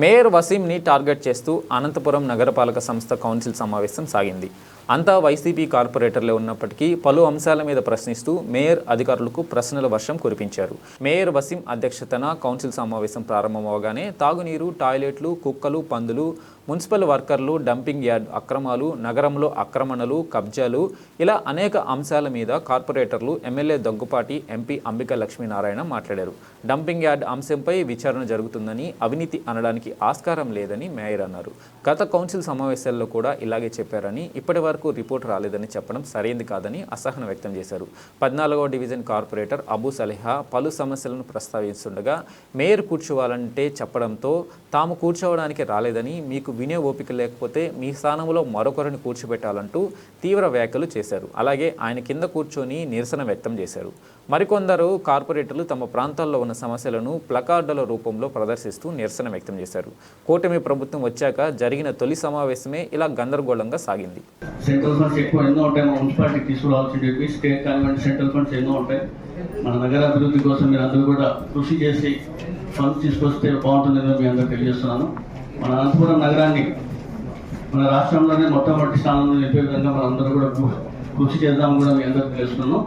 Mayor వసీంని target చేస్తూ అనంతపురం నగరపాలక సంస్థ కౌన్సిల్ సమావేశం సాగింది. అంతా వైసీపీ కార్పొరేటర్లే ఉన్నప్పటికీ పలు అంశాల మీద ప్రశ్నిస్తూ మేయర్ అధికారులకు ప్రశ్నల వర్షం కురిపించారు. మేయర్ వసీం అధ్యక్షతన కౌన్సిల్ సమావేశం ప్రారంభమవగానే తాగునీరు, టాయిలెట్లు, కుక్కలు, పందులు, మున్సిపల్ వర్కర్లు, డంపింగ్ యార్డ్ అక్రమాలు, నగరంలో ఆక్రమణలు, కబ్జాలు ఇలా అనేక అంశాల మీద కార్పొరేటర్లు, ఎమ్మెల్యే దగ్గుపాటి, ఎంపీ అంబికా లక్ష్మీనారాయణ మాట్లాడారు. డంపింగ్ యార్డ్ అంశంపై విచారణ జరుగుతుందని, అవినీతి అనడానికి ఆస్కారం లేదని మేయర్ అన్నారు. గత కౌన్సిల్ సమావేశాల్లో కూడా ఇలాగే చెప్పారని, ఇప్పటి వరకు రిపోర్ట్ రాలేదని చెప్పడం సరైంది కాదని అసహనం వ్యక్తం చేశారు. 14వ డివిజన్ కార్పొరేటర్ అబూ సలేహా పలు సమస్యలను ప్రస్తావిస్తుండగా మేయర్ కూర్చోవాలంటే చెప్పడంతో తాము కూర్చోవడానికి రాలేదని, మీకు వినే ఓపిక లేకపోతే మీ స్థానంలో మరొకరిని కూర్చోబెట్టాలంటూ తీవ్ర వ్యాఖ్యలు చేశారు. అలాగే ఆయన కింద కూర్చొని నిరసన వ్యక్తం చేశారు. మరికొందరు కార్పొరేటర్లు తమ ప్రాంతాల్లో ఉన్న సమస్యలను ప్లకార్డుల రూపంలో ప్రదర్శిస్తూ నిరసన వ్యక్తం చేశారు. కూటమి ప్రభుత్వం వచ్చాక జరిగిన తొలి సమావేశమే ఇలా గందరగోళంగా సాగింది. సెంట్రల్ ఫండ్స్ ఎక్కువ ఎన్నో ఉంటాయి, మా మున్సిపాలిటీ తీసుకురావాల్సి చెప్పి స్టేట్ గవర్నమెంట్ సెంట్రల్ ఫండ్స్ ఎన్నో ఉంటాయి. మన నగర అభివృద్ధి కోసం మీరు అందరూ కూడా కృషి చేసి ఫండ్స్ తీసుకొస్తే బాగుంటుందని మీ అందరూ తెలియజేస్తున్నాను. మన అనంతపురం నగరాన్ని మన రాష్ట్రంలోనే మొట్టమొదటి స్థానంలో నిలిపే విధంగా మనం అందరూ కూడా కృషి చేద్దామని కూడా మీ అందరూ తెలుస్తున్నాను.